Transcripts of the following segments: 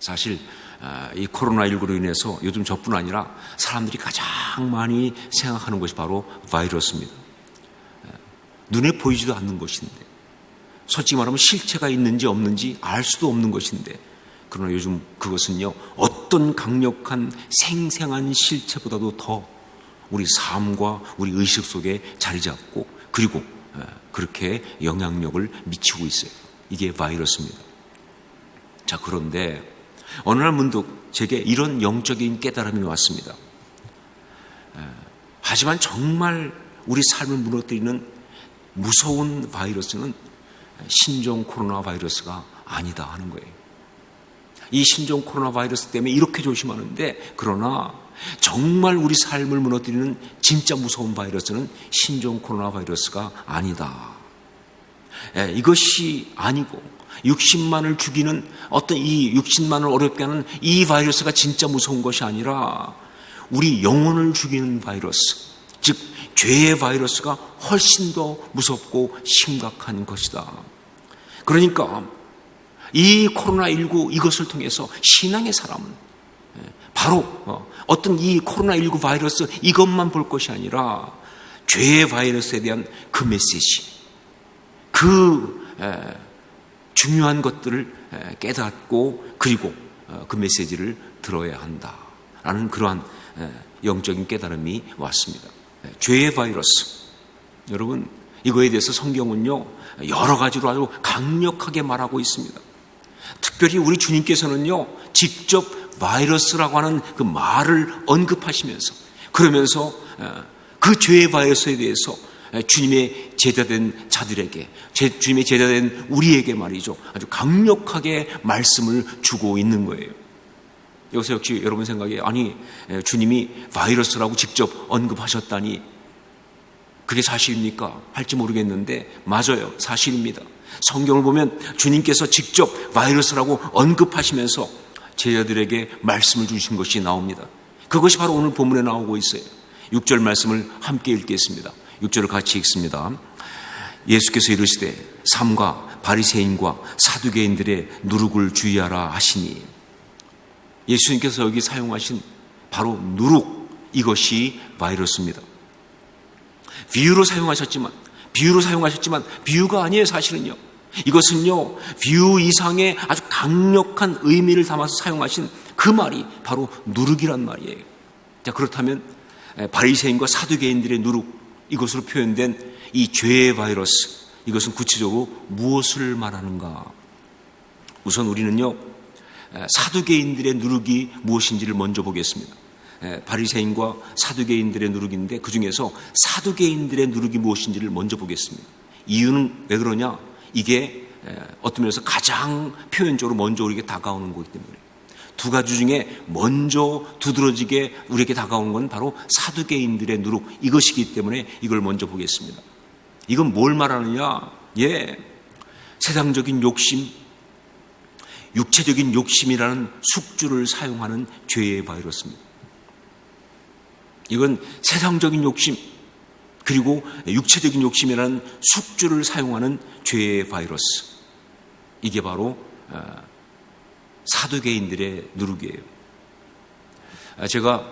사실 이 코로나19로 인해서 요즘 저뿐 아니라 사람들이 가장 많이 생각하는 것이 바로 바이러스입니다. 눈에 보이지도 않는 것인데, 솔직히 말하면 실체가 있는지 없는지 알 수도 없는 것인데, 그러나 요즘 그것은요, 어떤 강력한 생생한 실체보다도 더 우리 삶과 우리 의식 속에 자리 잡고, 그리고 그렇게 영향력을 미치고 있어요. 이게 바이러스입니다. 자, 그런데 어느 날 문득 제게 이런 영적인 깨달음이 왔습니다. 하지만 정말 우리 삶을 무너뜨리는 무서운 바이러스는 신종 코로나 바이러스가 아니다 하는 거예요. 이 신종 코로나 바이러스 때문에 이렇게 조심하는데, 그러나 정말 우리 삶을 무너뜨리는 진짜 무서운 바이러스는 신종 코로나 바이러스가 아니다. 이것이 아니고 60만을 죽이는 어떤 이 60만을 어렵게 하는 이 바이러스가 진짜 무서운 것이 아니라 우리 영혼을 죽이는 바이러스, 즉 죄의 바이러스가 훨씬 더 무섭고 심각한 것이다. 그러니까 이 코로나19 이것을 통해서 신앙의 사람은 바로 어떤 이 코로나19 바이러스 이것만 볼 것이 아니라 죄의 바이러스에 대한 그 메시지, 그 중요한 것들을 깨닫고 그리고 그 메시지를 들어야 한다라는 그러한 영적인 깨달음이 왔습니다. 죄의 바이러스, 여러분 이거에 대해서 성경은요 여러 가지로 아주 강력하게 말하고 있습니다. 특별히 우리 주님께서는요 직접 바이러스라고 하는 그 말을 언급하시면서, 그러면서 그 죄의 바이러스에 대해서 주님의 제자된 자들에게, 주님의 제자된 우리에게 말이죠, 아주 강력하게 말씀을 주고 있는 거예요. 여기서 역시 여러분 생각에, 아니 주님이 바이러스라고 직접 언급하셨다니 그게 사실입니까? 할지 모르겠는데 맞아요, 사실입니다. 성경을 보면 주님께서 직접 바이러스라고 언급하시면서 제자들에게 말씀을 주신 것이 나옵니다. 그것이 바로 오늘 본문에 나오고 있어요. 6절 말씀을 함께 읽겠습니다. 6절을 같이 읽습니다. 예수께서 이르시되 삼가 바리새인과 사두개인들의 누룩을 주의하라 하시니, 예수님께서 여기 사용하신 바로 누룩, 이것이 바이러스입니다. 비유로 사용하셨지만 비유가 아니에요. 사실은요, 이것은요 비유 이상의 아주 강력한 의미를 담아서 사용하신 그 말이 바로 누룩이란 말이에요. 자, 그렇다면 바리새인과 사두개인들의 누룩, 이것으로 표현된 이 죄의 바이러스, 이것은 구체적으로 무엇을 말하는가? 우선 우리는요 사두개인들의 누룩이 무엇인지를 먼저 보겠습니다. 바리새인과 사두개인들의 누룩인데, 그 중에서 사두개인들의 누룩이 무엇인지를 먼저 보겠습니다. 이유는 왜 그러냐? 이게 어떤 면에서 가장 표현적으로 먼저 우리에게 다가오는 거기 때문에, 두 가지 중에 먼저 두드러지게 우리에게 다가오는 건 바로 사두개인들의 누룩, 이것이기 때문에 이걸 먼저 보겠습니다. 이건 뭘 말하느냐? 세상적인 욕심, 육체적인 욕심이라는 숙주를 사용하는 죄의 바이러스입니다. 이건 세상적인 욕심, 그리고 육체적인 욕심이라는 숙주를 사용하는 죄의 바이러스, 이게 바로 사두개인들의 누룩이에요. 제가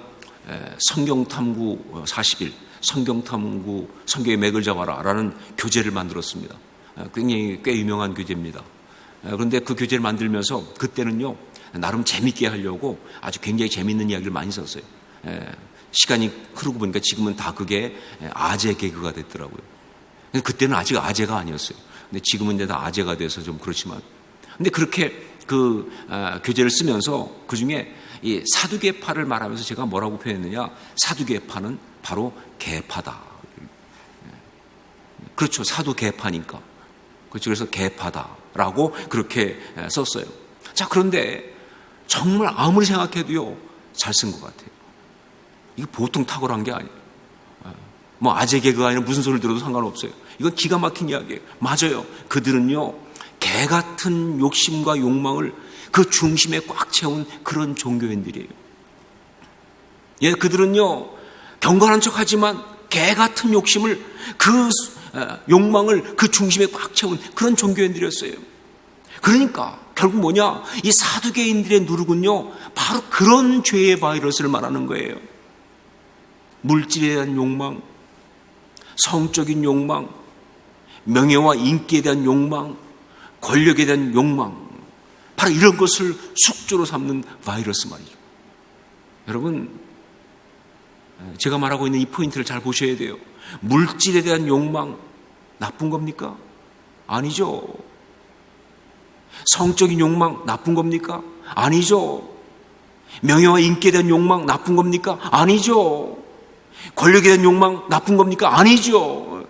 성경탐구 40일, 성경탐구 성경의 맥을 잡아라 라는 교재를 만들었습니다. 굉장히 꽤 유명한 교재입니다. 그런데 그 교재를 만들면서 그때는요 나름 재밌게 하려고 아주 굉장히 재밌는 이야기를 많이 썼어요. 시간이 흐르고 보니까 지금은 다 그게 아재 개그가 됐더라고요. 그때는 아직 아재가 아니었어요. 근데 지금은 이제 다 아재가 돼서 좀 그렇지만, 근데 그렇게 그 교재를 쓰면서 그 중에 이 사두개파를 말하면서 제가 뭐라고 표현했느냐? 사두개파는 바로 개파다. 그렇죠, 사두개파니까. 그렇죠, 그래서 개파다라고 그렇게 썼어요. 자, 그런데 정말 아무리 생각해도요 잘 쓴 것 같아요. 이게 보통 탁월한 게 아니에요. 뭐 아재 개그가 아니라 무슨 소리를 들어도 상관없어요. 이건 기가 막힌 이야기예요. 맞아요. 그들은요 개 같은 욕심과 욕망을 그 중심에 꽉 채운 그런 종교인들이에요. 그들은요 경건한 척하지만 개 같은 욕심을, 그 욕망을 그 중심에 꽉 채운 그런 종교인들이었어요. 그러니까 결국 뭐냐? 이 사두개인들의 누룩은요, 바로 그런 죄의 바이러스를 말하는 거예요. 물질에 대한 욕망, 성적인 욕망, 명예와 인기에 대한 욕망, 권력에 대한 욕망, 바로 이런 것을 숙주로 삼는 바이러스 말이죠. 여러분, 제가 말하고 있는 이 포인트를 잘 보셔야 돼요. 물질에 대한 욕망 나쁜 겁니까? 아니죠. 성적인 욕망 나쁜 겁니까? 아니죠. 명예와 인기에 대한 욕망 나쁜 겁니까? 아니죠. 권력에 대한 욕망 나쁜 겁니까? 아니죠.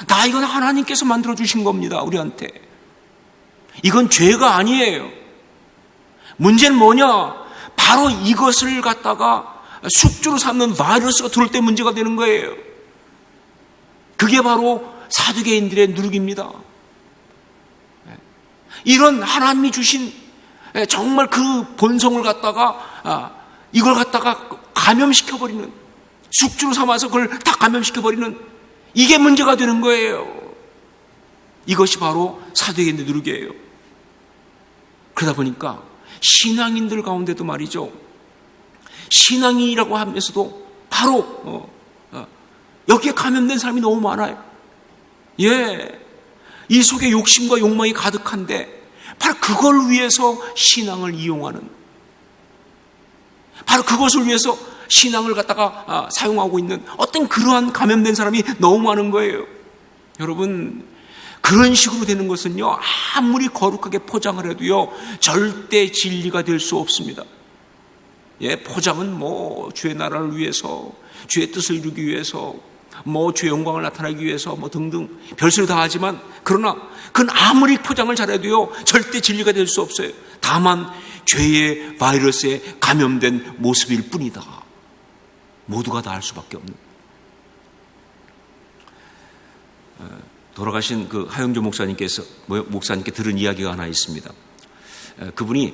다 이건 하나님께서 만들어주신 겁니다, 우리한테. 이건 죄가 아니에요. 문제는 뭐냐? 바로 이것을 갖다가 숙주로 삼는 바이러스가 들어올 때 문제가 되는 거예요. 그게 바로 사두개인들의 누룩입니다. 이런 하나님이 주신 정말 그 본성을 갖다가 이걸 갖다가 감염시켜버리는, 숙주로 삼아서 그걸 다 감염시켜버리는, 이게 문제가 되는 거예요. 이것이 바로 사두개인들의 누룩이에요. 그러다 보니까 신앙인들 가운데도 말이죠, 신앙인이라고 하면서도 바로 여기에 감염된 사람이 너무 많아요. 예, 이 속에 욕심과 욕망이 가득한데 바로 그걸 위해서 신앙을 이용하는, 바로 그것을 위해서 신앙을 갖다가 사용하고 있는 어떤 그러한 감염된 사람이 너무 많은 거예요. 여러분, 그런 식으로 되는 것은요, 아무리 거룩하게 포장을 해도요, 절대 진리가 될 수 없습니다. 예, 포장은 뭐 주의 나라를 위해서, 주의 뜻을 이루기 위해서, 뭐 주의 영광을 나타내기 위해서 뭐 등등 별소리 다 하지만, 그러나 그건 아무리 포장을 잘해도요, 절대 진리가 될 수 없어요. 다만 죄의 바이러스에 감염된 모습일 뿐이다. 모두가 다 알 수밖에 없는. 돌아가신 그 하영조 목사님께 들은 이야기가 하나 있습니다. 그분이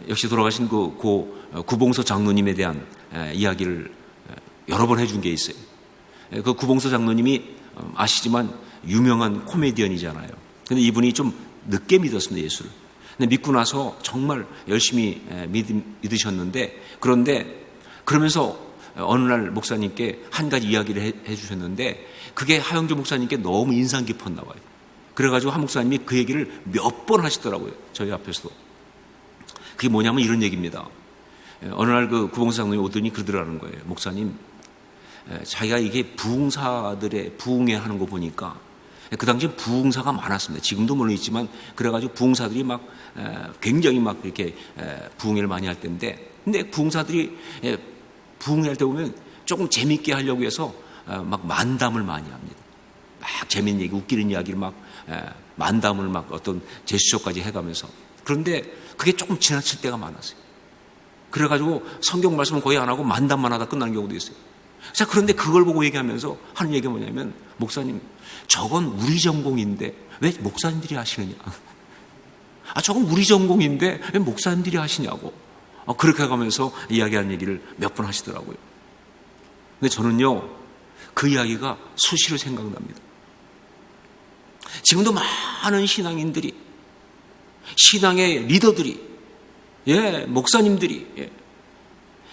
역시 돌아가신 그 구봉서 장로님에 대한 이야기를 여러 번 해준 게 있어요. 그 구봉서 장로님이 아시지만 유명한 코미디언이잖아요. 근데 이분이 좀 늦게 믿었습니다, 예수를. 근데 믿고 나서 정말 열심히 믿으셨는데, 그런데 그러면서 어느 날 목사님께 한 가지 이야기를 해주셨는데, 그게 하영조 목사님께 너무 인상 깊었나 봐요. 그래가지고 한 목사님이 그 얘기를 몇 번 하시더라고요, 저희 앞에서도. 그게 뭐냐면 이런 얘기입니다. 어느 날 그 구봉서 장로님이 오더니 그러더라는 거예요. 목사님, 자기가 이게 부흥사들의 부흥회 하는 거 보니까, 그 당시에 부흥사가 많았습니다. 지금도 물론 있지만, 그래가지고 부흥사들이 막 굉장히 막 이렇게 부흥회를 많이 할 때인데, 근데 부흥사들이 부흥회 할 때 보면 조금 재밌게 하려고 해서 막 만담을 많이 합니다. 막 재밌는 얘기, 웃기는 이야기를 막 만담을 막 어떤 제스처까지 해가면서. 그런데 그게 조금 지나칠 때가 많았어요. 그래가지고 성경 말씀은 거의 안 하고 만담만 하다 끝나는 경우도 있어요. 자, 그런데 그걸 보고 얘기하면서 하는 얘기가 뭐냐면, 목사님, 저건 우리 전공인데 왜 목사님들이 하시느냐? 저건 우리 전공인데 왜 목사님들이 하시냐고. 그렇게 가면서 이야기하는 얘기를 몇 번 하시더라고요. 근데 저는요, 그 이야기가 수시로 생각납니다. 지금도 많은 신앙인들이, 신앙의 리더들이, 목사님들이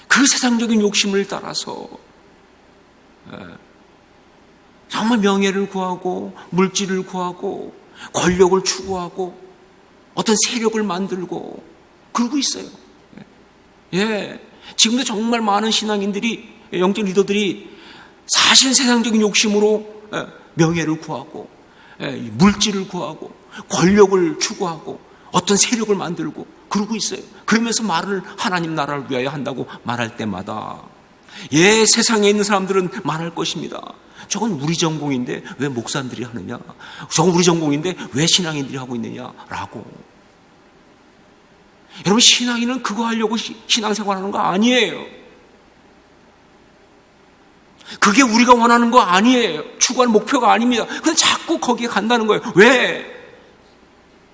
그 세상적인 욕심을 따라서 정말 명예를 구하고 물질을 구하고 권력을 추구하고 어떤 세력을 만들고 그러고 있어요. 지금도 정말 많은 신앙인들이, 영적 리더들이 사실 세상적인 욕심으로 명예를 구하고 물질을 구하고 권력을 추구하고 어떤 세력을 만들고 그러고 있어요. 그러면서 말을 하나님 나라를 위하여 한다고 말할 때마다 세상에 있는 사람들은 말할 것입니다. 저건 우리 전공인데 왜 목사님들이 하느냐? 저건 우리 전공인데 왜 신앙인들이 하고 있느냐라고. 여러분, 신앙인은 그거 하려고 신앙생활하는 거 아니에요. 그게 우리가 원하는 거 아니에요. 추구하는 목표가 아닙니다. 근데 자꾸 거기에 간다는 거예요. 왜?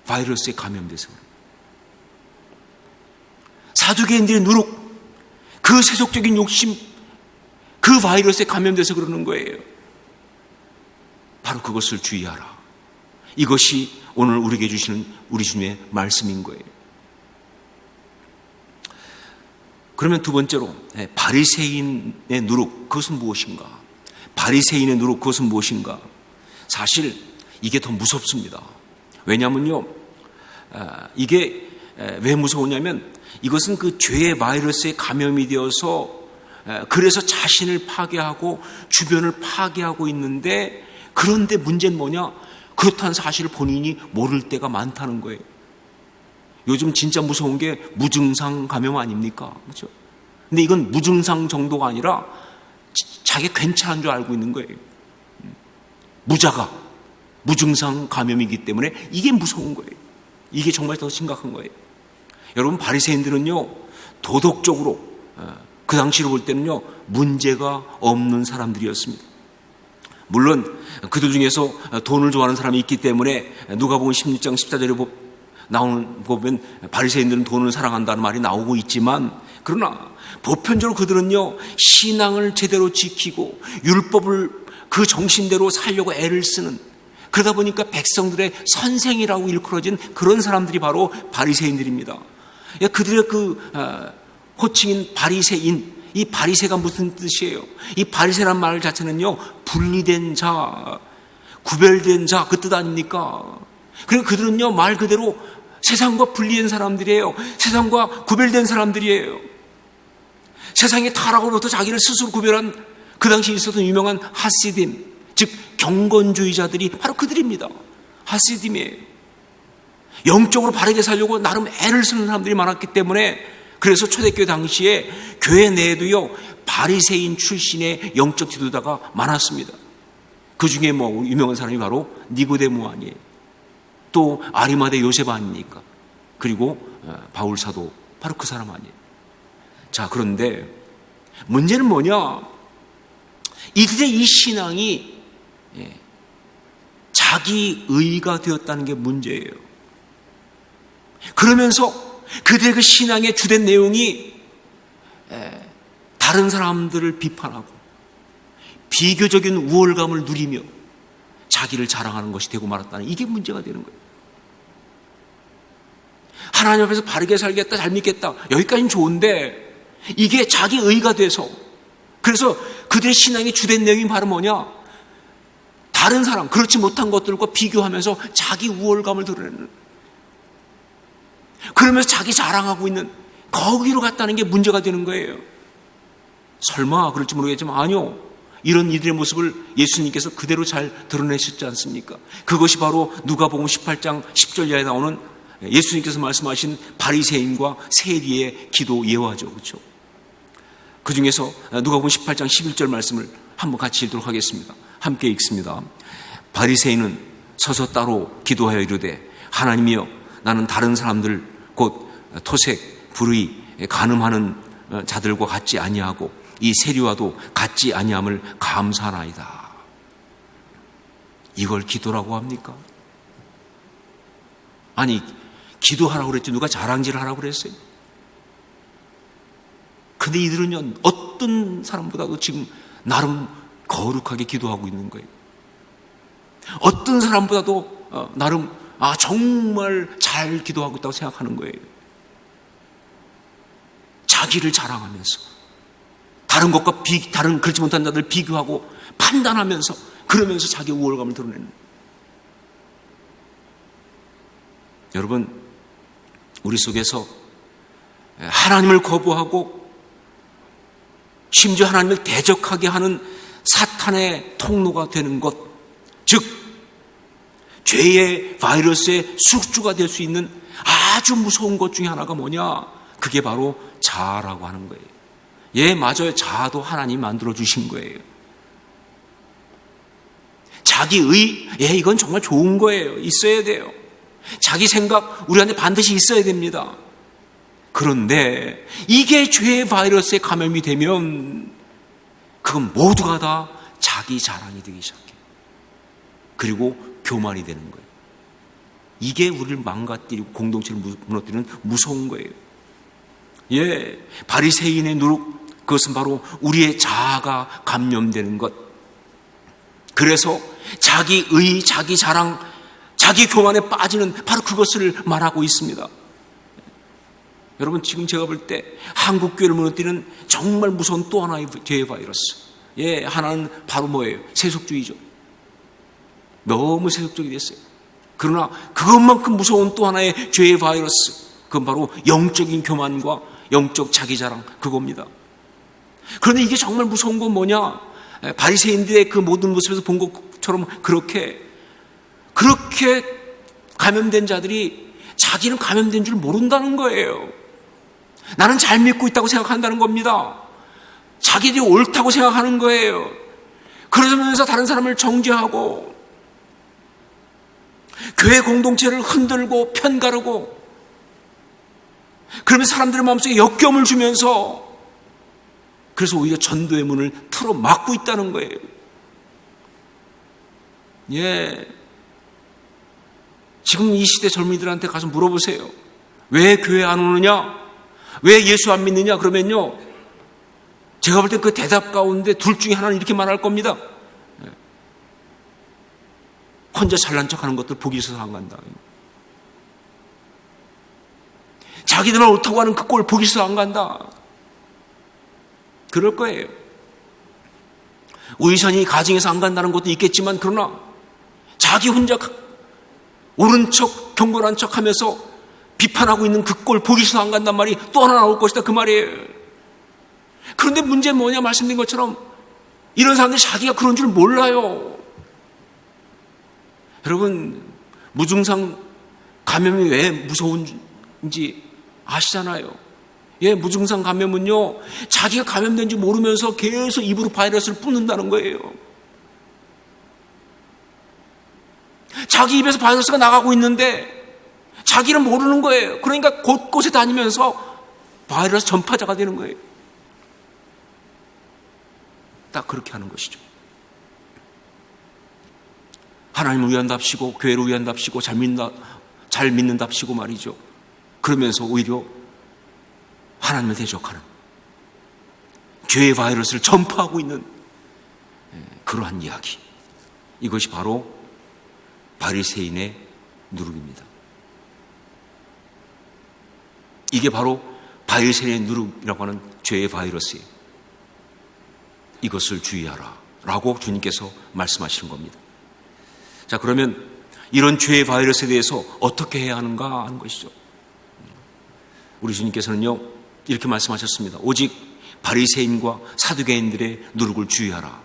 바이러스에 감염돼서. 사두개인들의 누룩, 그 세속적인 욕심, 그 바이러스에 감염돼서 그러는 거예요. 바로 그것을 주의하라. 이것이 오늘 우리에게 주시는 우리 주님의 말씀인 거예요. 그러면 두 번째로 바리새인의 누룩, 그것은 무엇인가? 바리새인의 누룩, 그것은 무엇인가? 사실 이게 더 무섭습니다. 왜냐하면요, 이게 왜 무서우냐면 이것은 그 죄의 바이러스에 감염이 되어서 그래서 자신을 파괴하고 주변을 파괴하고 있는데, 그런데 문제는 뭐냐? 그렇다는 사실을 본인이 모를 때가 많다는 거예요. 요즘 진짜 무서운 게 무증상 감염 아닙니까? 그렇죠? 근데 이건 무증상 정도가 아니라 자기가 괜찮은 줄 알고 있는 거예요. 무자가 무증상 감염이기 때문에 이게 무서운 거예요. 이게 정말 더 심각한 거예요. 여러분, 바리새인들은요, 도덕적으로 그 당시로 볼 때는요, 문제가 없는 사람들이었습니다. 물론 그들 중에서 돈을 좋아하는 사람이 있기 때문에 누가복음 16장 14절에 나오는 거 보면 바리새인들은 돈을 사랑한다는 말이 나오고 있지만, 그러나 보편적으로 그들은요, 신앙을 제대로 지키고 율법을 그 정신대로 살려고 애를 쓰는, 그러다 보니까 백성들의 선생이라고 일컬어진 그런 사람들이 바로 바리새인들입니다. 그들의 그 호칭인 바리새인, 이 바리새가 무슨 뜻이에요? 이 바리새란 말 자체는요, 분리된 자, 구별된 자, 그 뜻 아닙니까? 그리고 그들은요, 말 그대로 세상과 분리된 사람들이에요. 세상과 구별된 사람들이에요. 세상의 타락으로부터 자기를 스스로 구별한, 그 당시에 있었던 유명한 하시딤, 즉 경건주의자들이 바로 그들입니다. 하시딤이에요. 영적으로 바르게 살려고 나름 애를 쓰는 사람들이 많았기 때문에, 그래서 초대교회 당시에 교회 내에도요, 바리새인 출신의 영적 지도자가 많았습니다. 그 중에 유명한 사람이 바로 니고데모 아니에요. 또 아리마대 요셉 아닙니까? 그리고 바울 사도, 바로 그 사람 아니에요. 자, 그런데 문제는 뭐냐? 이들의 이 신앙이 자기 의가 되었다는 게 문제예요. 그러면서 그들의 그 신앙의 주된 내용이 다른 사람들을 비판하고 비교적인 우월감을 누리며 자기를 자랑하는 것이 되고 말았다는, 이게 문제가 되는 거예요. 하나님 앞에서 바르게 살겠다, 잘 믿겠다, 여기까지는 좋은데 이게 자기 의가 돼서, 그래서 그들의 신앙의 주된 내용이 바로 뭐냐? 다른 사람, 그렇지 못한 것들과 비교하면서 자기 우월감을 드러내는, 그러면서 자기 자랑하고 있는, 거기로 갔다는 게 문제가 되는 거예요. 설마 그럴지 모르겠지만 아니요, 이런 이들의 모습을 예수님께서 그대로 잘 드러내셨지 않습니까? 그것이 바로 누가복음 18장 10절 이하에 나오는 예수님께서 말씀하신 바리새인과 세리의 기도 예화죠. 그렇죠? 그 중에서 누가복음 18장 11절 말씀을 한번 같이 읽도록 하겠습니다. 함께 읽습니다. 바리새인은 서서 따로 기도하여 이르되, 하나님이여, 나는 다른 사람들 곧 토색, 불의, 간음하는 자들과 같지 아니하고 이 세리와도 같지 아니함을 감사하나이다. 이걸 기도라고 합니까? 아니, 기도하라고 그랬지 누가 자랑질을 하라고 그랬어요? 근데 이들은요, 어떤 사람보다도 지금 나름 거룩하게 기도하고 있는 거예요. 어떤 사람보다도 나름 정말 잘 기도하고 있다고 생각하는 거예요. 자기를 자랑하면서 다른 것과 다른 그렇지 못한 자들 비교하고 판단하면서, 그러면서 자기 우월감을 드러내는. 여러분, 우리 속에서 하나님을 거부하고 심지어 하나님을 대적하게 하는 사탄의 통로가 되는 것, 즉 죄의 바이러스의 숙주가 될 수 있는 아주 무서운 것 중에 하나가 뭐냐? 그게 바로 자아라고 하는 거예요. 예, 맞아요. 자아도 하나님이 만들어 주신 거예요. 자기의, 이건 정말 좋은 거예요. 있어야 돼요. 자기 생각 우리한테 반드시 있어야 됩니다. 그런데 이게 죄의 바이러스에 감염이 되면 그건 모두가 다 자기 자랑이 되기 시작해요. 그리고 교만이 되는 거예요. 이게 우리를 망가뜨리고 공동체를 무너뜨리는 무서운 거예요. 예, 바리새인의 누룩, 그것은 바로 우리의 자아가 감염되는 것. 그래서 자기 의, 자기 자랑, 자기 교만에 빠지는 바로 그것을 말하고 있습니다. 여러분, 지금 제가 볼 때 한국 교회를 무너뜨리는 정말 무서운 또 하나의 죄의 바이러스. 예, 하나는 바로 뭐예요? 세속주의죠. 너무 세속적이 됐어요. 그러나 그것만큼 무서운 또 하나의 죄의 바이러스, 그건 바로 영적인 교만과 영적 자기자랑, 그겁니다. 그런데 이게 정말 무서운 건 뭐냐? 바리새인들의 그 모든 모습에서 본 것처럼 그렇게 감염된 자들이 자기는 감염된 줄 모른다는 거예요. 나는 잘 믿고 있다고 생각한다는 겁니다. 자기들이 옳다고 생각하는 거예요. 그러면서 다른 사람을 정죄하고 교회 공동체를 흔들고 편가르고, 그러면 사람들의 마음속에 역겨움을 주면서, 그래서 오히려 전도의 문을 틀어 막고 있다는 거예요. 예. 지금 이 시대 젊은이들한테 가서 물어보세요. 왜 교회 안 오느냐? 왜 예수 안 믿느냐? 그러면요, 제가 볼 때 그 대답 가운데 둘 중에 하나는 이렇게 말할 겁니다. 혼자 잘난 척하는 것들 보기 싫어서 안 간다. 자기들만 옳다고 하는 그 꼴 보기 싫어서 안 간다. 그럴 거예요. 의선이 가정에서 안 간다는 것도 있겠지만, 그러나 자기 혼자 옳은 척, 경건한 척 하면서 비판하고 있는 그 꼴 보기 싫어서 안 간단 말이 또 하나 나올 것이다, 그 말이에요. 그런데 문제는 뭐냐? 말씀드린 것처럼 이런 사람들이 자기가 그런 줄 몰라요. 여러분, 무증상 감염이 왜 무서운지 아시잖아요. 예, 무증상 감염은요, 자기가 감염된지 모르면서 계속 입으로 바이러스를 뿜는다는 거예요. 자기 입에서 바이러스가 나가고 있는데 자기는 모르는 거예요. 그러니까 곳곳에 다니면서 바이러스 전파자가 되는 거예요. 딱 그렇게 하는 것이죠. 하나님을 위한답시고 교회를 위한답시고 잘 믿는답시고 말이죠. 그러면서 오히려 하나님을 대적하는 죄의 바이러스를 전파하고 있는 그러한 이야기. 이것이 바로 바리새인의 누룩입니다. 이게 바로 바리새인의 누룩이라고 하는 죄의 바이러스예요. 이것을 주의하라 라고 주님께서 말씀하시는 겁니다. 자, 그러면 이런 죄의 바이러스에 대해서 어떻게 해야 하는가 하는 것이죠. 우리 주님께서는요, 이렇게 말씀하셨습니다. 오직 바리새인과 사두개인들의 누룩을 주의하라.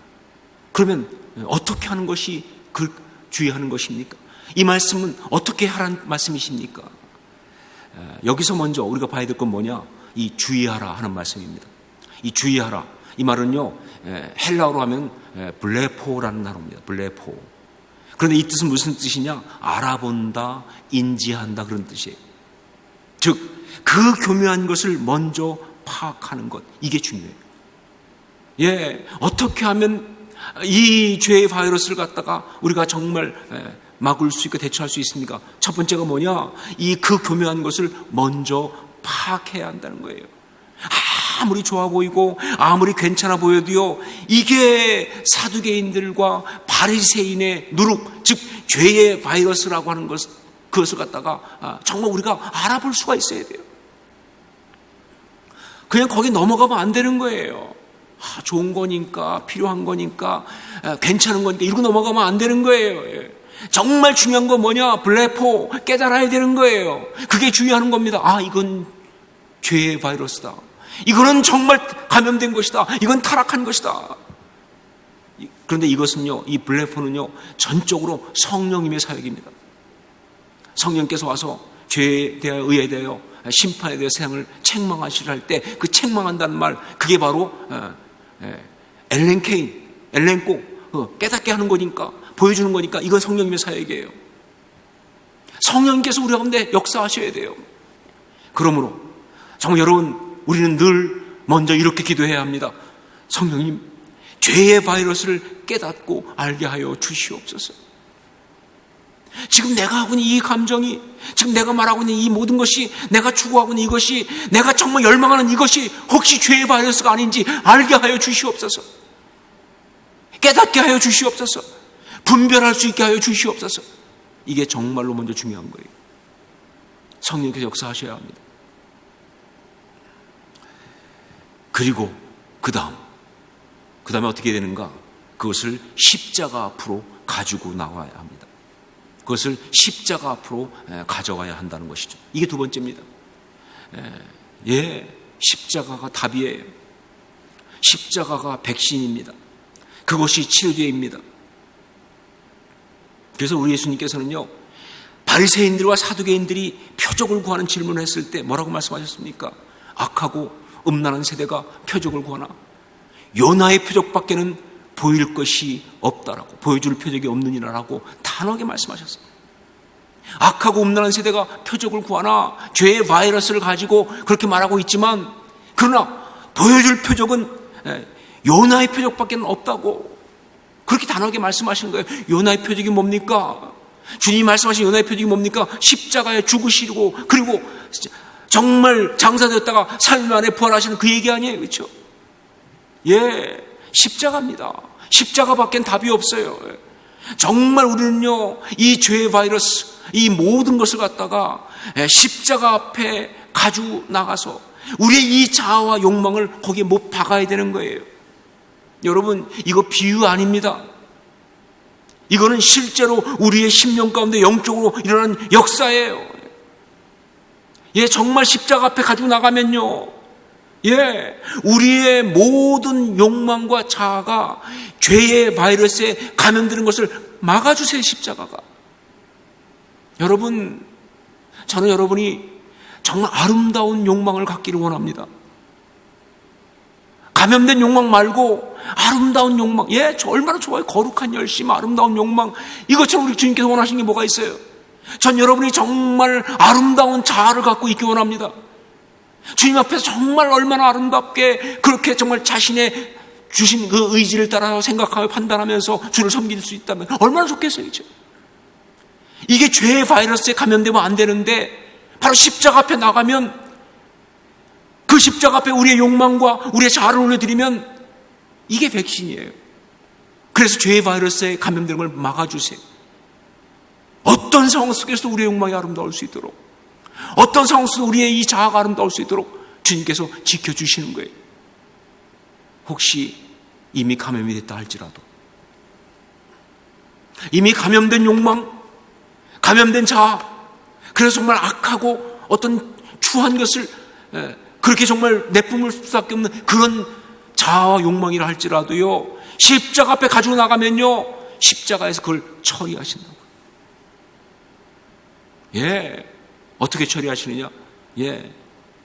그러면 어떻게 하는 것이 그 주의하는 것입니까? 이 말씀은 어떻게 하라는 말씀이십니까? 여기서 먼저 우리가 봐야 될 건 뭐냐? 이 주의하라 하는 말씀입니다. 이 주의하라, 이 말은요, 헬라어로 하면 블레포라는 단어입니다. 블레포. 그런데 이 뜻은 무슨 뜻이냐? 알아본다, 인지한다, 그런 뜻이에요. 즉, 그 교묘한 것을 먼저 파악하는 것, 이게 중요해요. 예, 어떻게 하면 이 죄의 바이러스를 갖다가 우리가 정말 막을 수 있고 대처할 수 있습니까? 첫 번째가 뭐냐? 그 교묘한 것을 먼저 파악해야 한다는 거예요. 아무리 좋아 보이고 아무리 괜찮아 보여도요, 이게 사두개인들과 바리새인의 누룩, 즉 죄의 바이러스라고 하는 그것을 갖다가 정말 우리가 알아볼 수가 있어야 돼요. 그냥 거기 넘어가면 안 되는 거예요. 좋은 거니까, 필요한 거니까, 괜찮은 거니까 이러고 넘어가면 안 되는 거예요. 정말 중요한 건 뭐냐? 블레포, 깨달아야 되는 거예요. 그게 주의하는 겁니다. 이건 죄의 바이러스다. 이거는 정말 감염된 것이다. 이건 타락한 것이다. 그런데 이것은요, 이 블레포는요, 전적으로 성령님의 사역입니다. 성령께서 와서 죄에 대하여, 의에 대하여, 심판에 대해 세상을 책망하시려 할 때 그 책망한다는 말, 그게 바로 엘렌코, 깨닫게 하는 거니까, 보여주는 거니까 이건 성령님의 사역이에요. 성령님께서 우리 가운데 역사하셔야 돼요. 그러므로 정말 여러분, 우리는 늘 먼저 이렇게 기도해야 합니다. 성령님, 죄의 바이러스를 깨닫고 알게 하여 주시옵소서. 지금 내가 하고 있는 이 감정이, 지금 내가 말하고 있는 이 모든 것이, 내가 추구하고 있는 이것이, 내가 정말 열망하는 이것이 혹시 죄의 바이러스가 아닌지 알게 하여 주시옵소서. 깨닫게 하여 주시옵소서. 분별할 수 있게 하여 주시옵소서. 이게 정말로 먼저 중요한 거예요. 성령께서 역사하셔야 합니다. 그리고 그 다음에 어떻게 되는가? 그것을 십자가 앞으로 가지고 나와야 합니다. 그것을 십자가 앞으로 가져가야 한다는 것이죠. 이게 두 번째입니다. 십자가가 답이에요. 십자가가 백신입니다. 그것이 치료제입니다. 그래서 우리 예수님께서는요, 바리새인들과 사두개인들이 표적을 구하는 질문을 했을 때 뭐라고 말씀하셨습니까? 악하고 음란한 세대가 표적을 구하나 요나의 표적밖에는 보일 것이 없다라고, 보여줄 표적이 없느니라라고 단호하게 말씀하셨어요. 악하고 음란한 세대가 표적을 구하나 죄의 바이러스를 가지고 그렇게 말하고 있지만, 그러나 보여줄 표적은 요나의 표적밖에는 없다고 그렇게 단호하게 말씀하신 거예요. 요나의 표적이 뭡니까? 주님이 말씀하신 요나의 표적이 뭡니까? 십자가에 죽으시고 그리고 정말 장사되었다가 3일 만에 부활하시는 그 얘기 아니에요, 그렇죠? 십자가입니다. 십자가밖엔 답이 없어요. 정말 우리는요, 이 죄의 바이러스, 이 모든 것을 갖다가 십자가 앞에 가지고 나가서 우리의 이 자아와 욕망을 거기에 못 박아야 되는 거예요. 여러분, 이거 비유 아닙니다. 이거는 실제로 우리의 심령 가운데 영적으로 일어나는 역사예요. 정말 십자가 앞에 가지고 나가면요, 우리의 모든 욕망과 자아가 죄의 바이러스에 감염되는 것을 막아주세요, 십자가가. 여러분, 저는 여러분이 정말 아름다운 욕망을 갖기를 원합니다. 감염된 욕망 말고 아름다운 욕망. 저 얼마나 좋아요. 거룩한 열심, 아름다운 욕망. 이것처럼 우리 주님께서 원하시는 게 뭐가 있어요? 전 여러분이 정말 아름다운 자아를 갖고 있기 원합니다. 주님 앞에서 정말 얼마나 아름답게 그렇게 정말 자신의 주신 그 의지를 따라 생각하며 판단하면서 주를 섬길 수 있다면 얼마나 좋겠어요, 그렇죠? 이게 죄의 바이러스에 감염되면 안 되는데, 바로 십자가 앞에 나가면, 그 십자가 앞에 우리의 욕망과 우리의 자아를 올려드리면 이게 백신이에요. 그래서 죄의 바이러스에 감염되는 걸 막아주세요. 어떤 상황 속에서 우리의 욕망이 아름다울 수 있도록, 어떤 상황 속에서 우리의 이 자아가 아름다울 수 있도록 주님께서 지켜주시는 거예요. 혹시 이미 감염이 됐다 할지라도, 이미 감염된 욕망, 감염된 자아, 그래서 정말 악하고 어떤 추한 것을 그렇게 정말 내뿜을 수밖에 없는 그런 자아와 욕망이라 할지라도요, 십자가 앞에 가지고 나가면요, 십자가에서 그걸 처리하신다고. 어떻게 처리하시느냐?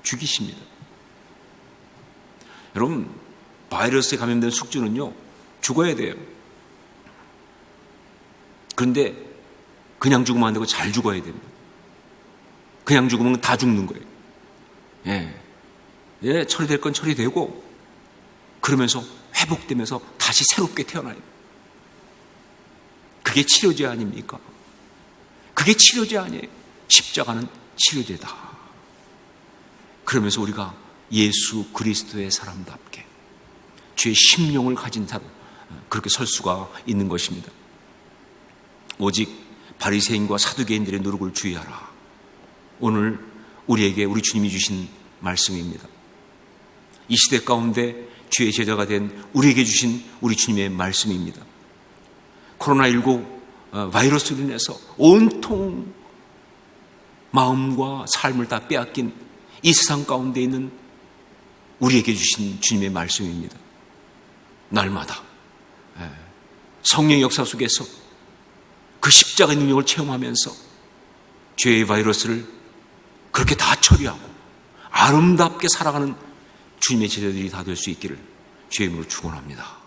죽이십니다. 여러분, 바이러스에 감염된 숙주는요, 죽어야 돼요. 그런데 그냥 죽으면 안 되고 잘 죽어야 됩니다. 그냥 죽으면 다 죽는 거예요. 처리될 건 처리되고, 그러면서 회복되면서 다시 새롭게 태어나요. 그게 치료제 아닙니까? 그게 치료제 아니에요. 십자가는 치료제다. 그러면서 우리가 예수 그리스도의 사람답게 주의 심령을 가진 자로 그렇게 설 수가 있는 것입니다. 오직 바리새인과 사두개인들의 노력을 주의하라. 오늘 우리에게 우리 주님이 주신 말씀입니다. 이 시대 가운데 주의 제자가 된 우리에게 주신 우리 주님의 말씀입니다. 코로나19 바이러스로 인해서 온통 마음과 삶을 다 빼앗긴 이 세상 가운데 있는 우리에게 주신 주님의 말씀입니다. 날마다 성령의 역사 속에서 그 십자가의 능력을 체험하면서 죄의 바이러스를 그렇게 다 처리하고 아름답게 살아가는 주님의 제자들이 다 될 수 있기를 주의 이름으로 축원합니다.